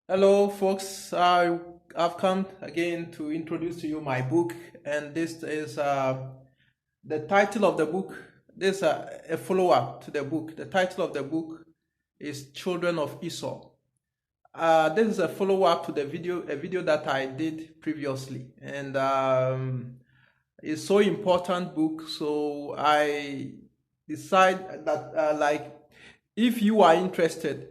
Hello, folks. I've come again to introduce to you my book, and this is the title of the book. This is a follow-up to the book. The title of the book is Children of Esau. This is a follow-up to a video that I did previously, and it's so important book. So I decide that if you are interested,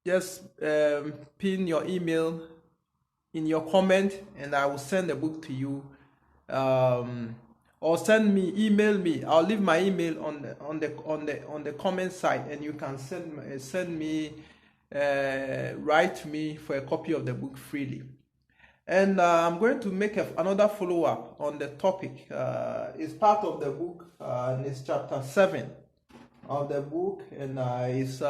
just pin your email in your comment and I will send the book to you. Or email me. I'll leave my email on the comment side, and you can send me write to me for a copy of the book freely. And I'm going to make another follow-up on the topic. It's part of the book, and it's chapter 7 of the book, and it's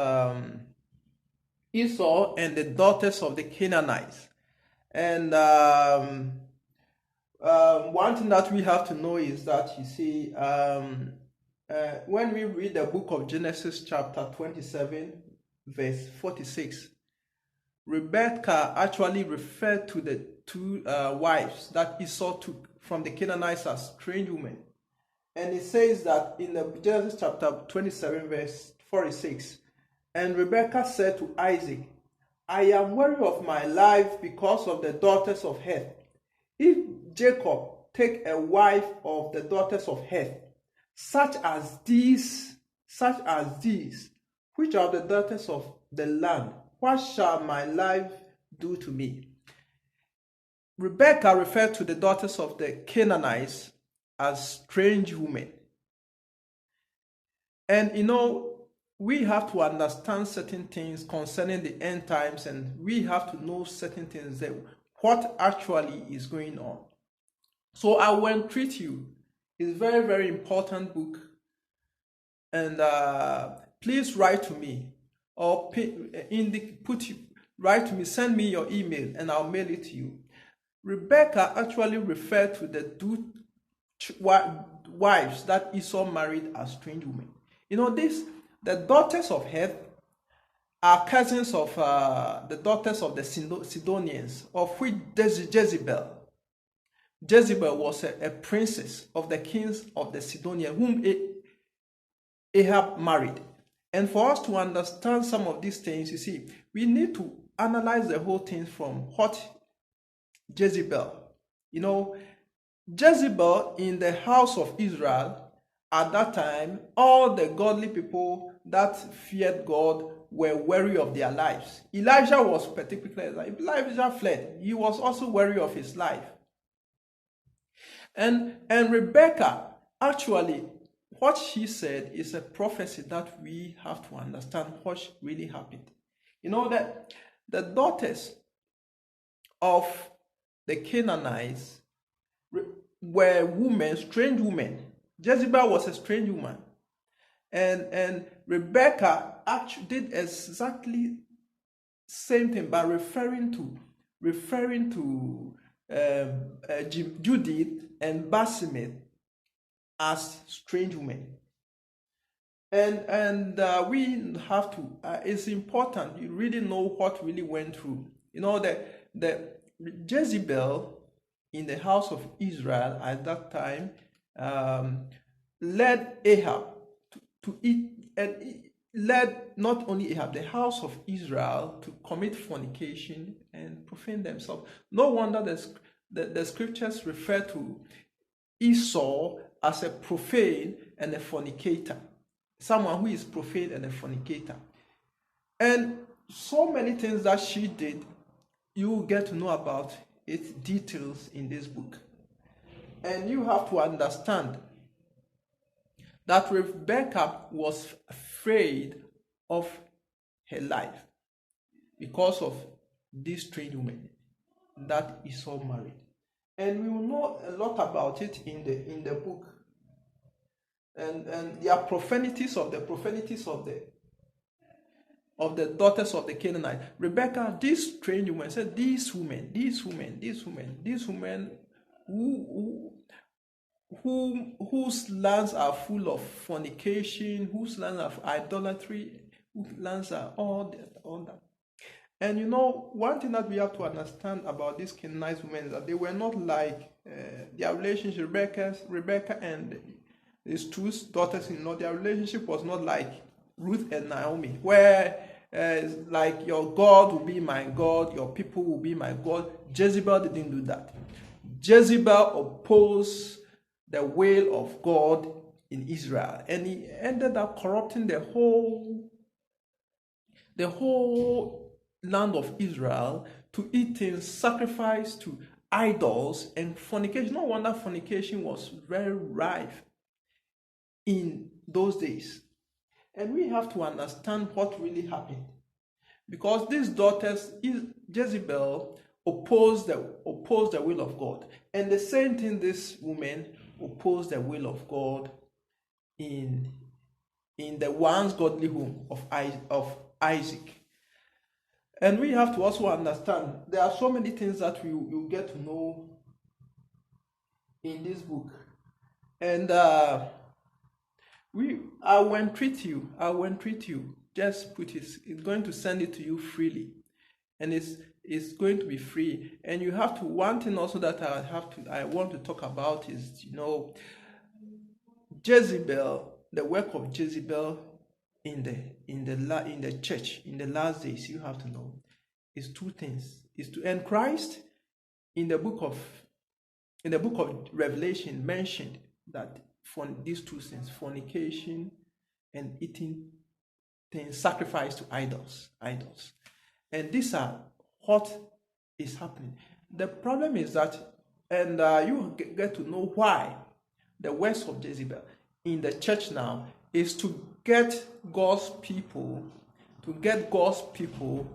Esau and the daughters of the Canaanites. And one thing that we have to know is that, you see, when we read the book of Genesis chapter 27, verse 46, Rebecca actually referred to the two wives that Esau took from the Canaanites as strange women. And it says that in the Genesis chapter 27, verse 46, and Rebekah said to Isaac, I am weary of my life because of the daughters of Heth. If Jacob take a wife of the daughters of Heth, such as these, which are the daughters of the land, what shall my life do to me? Rebekah referred to the daughters of the Canaanites as strange women. And we have to understand certain things concerning the end times, and we have to know certain things that what actually is going on. So I will entreat you. It's a very, very important book. And please write to me, or write to me, send me your email, and I'll mail it to you. Rebecca actually referred to the two wives that Esau married as strange women. The daughters of Heth are cousins of the daughters of the Sidonians, of which Jezebel was a princess of the kings of the Sidonians, whom Ahab married. And for us to understand some of these things, you see, we need to analyze the whole thing from what Jezebel. Jezebel in the house of Israel at that time, all the godly people that feared God were wary of their lives. Elijah was particularly, Elijah fled. He was also wary of his life. And Rebecca, actually, what she said is a prophecy that we have to understand what really happened. That the daughters of the Canaanites were women, strange women. Jezebel was a strange woman. And Rebecca actually did exactly same thing by referring to Judith and Basemet as strange women. And we have to, it's important you really know what really went through. The Jezebel in the house of Israel at that time led Ahab to eat, and led not only Ahab, the house of Israel, to commit fornication and profane themselves. No wonder the scriptures refer to Esau as a profane and a fornicator, someone who is profane and a fornicator. And so many things that she did, you will get to know about its details in this book. And you have to understand that Rebecca was afraid of her life because of this strange woman that Esau married. And we will know a lot about it in the book. And there are profanities of the daughters of the Canaanites. Rebecca, this strange woman, said, these women whose lands are full of fornication, whose lands are idolatry, whose lands are all that. And you know, one thing that we have to understand about these Canaanite women is that they were not like their relationship, Rebecca and his two daughters-in-law, their relationship was not like Ruth and Naomi, where like your God will be my God, your people will be my God. Jezebel didn't do that. Jezebel opposed the will of God in Israel, and he ended up corrupting the whole land of Israel to eat things sacrificed to idols and fornication. No wonder fornication was very rife in those days. And we have to understand what really happened. Because these daughters, Jezebel, opposed the will of God. And the same thing, this woman opposed the will of God in the once godly home of Isaac. And we have to also understand there are so many things that you get to know in this book. And I will entreat you. Just put it. It's going to send it to you freely, and it's going to be free. And you have to. One thing also that I want to talk about is, you know, Jezebel, the work of Jezebel in the church in the last days. You have to know is two things: is to end Christ. In the book of Revelation, mentioned that for these two things, fornication and eating things sacrificed to idols. And these are what is happening. The problem is that, and you get to know why the works of Jezebel in the church now is to get God's people,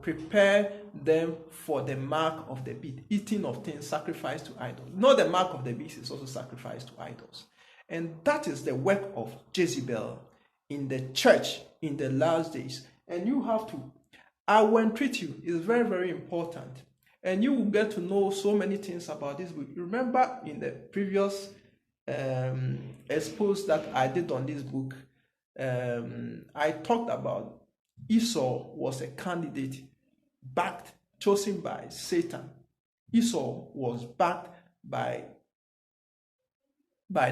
prepare them for the mark of the beast, eating of things sacrificed to idols. Not the mark of the beast is also sacrificed to idols. And that is the work of Jezebel in the church in the last days. And you have to, I will entreat you, it's very, very important. And you will get to know so many things about this book. You remember in the previous expose that I did on this book, I talked about Esau was a candidate chosen by Satan. Esau was backed by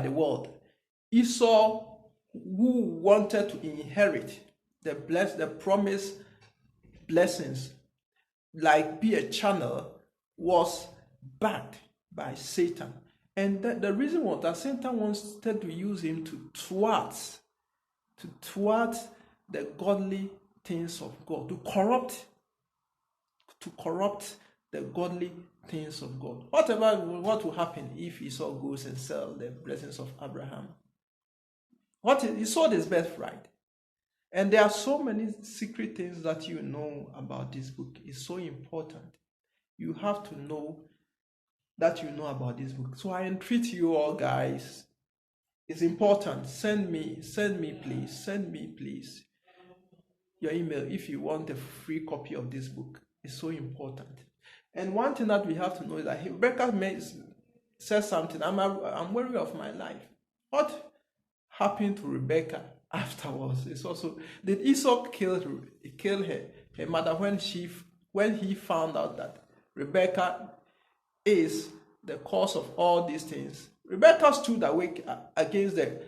the world. Esau, who wanted to inherit the promised blessings, like be a channel, was backed by Satan. And the reason was that Satan wanted to use him to thwart the godly things of God, to corrupt the godly things of God. What will happen if Esau goes and sells the blessings of Abraham? He sold his birthright. And there are so many secret things that you know about this book. It's so important. You have to know that you know about this book. So I entreat you all, guys. It's important. Send me please your email if you want a free copy of this book. It's so important. And one thing that we have to know is that Rebecca says something. I'm worried of my life. What happened to Rebecca afterwards? It's also, did Esau kill her mother when he found out that Rebecca is the cause of all these things? Rebecca stood awake against the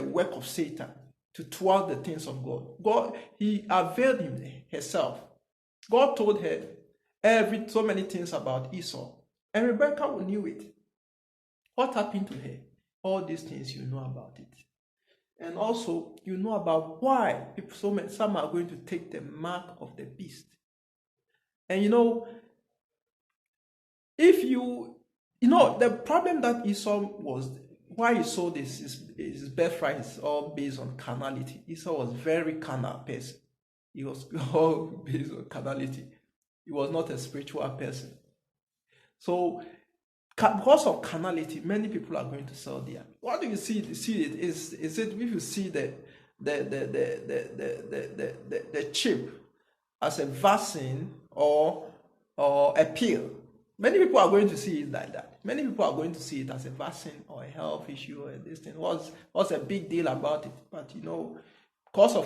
work of Satan to thwart the things of God. He availed herself. God told her so many things about Esau, and Rebecca knew it. What happened to her? All these things, you know about it. And also, you know about why some are going to take the mark of the beast. And the problem that Esau was, why he sold his birthright is all based on carnality. Esau was very carnal person. He was all based on carnality. He was not a spiritual person. So, because of carnality, many people are going to sell their. What do you see? Is it if you see the chip as a vaccine or a pill? Many people are going to see it like that. Many people are going to see it as a vaccine or a health issue or this thing. What's a big deal about it? But because of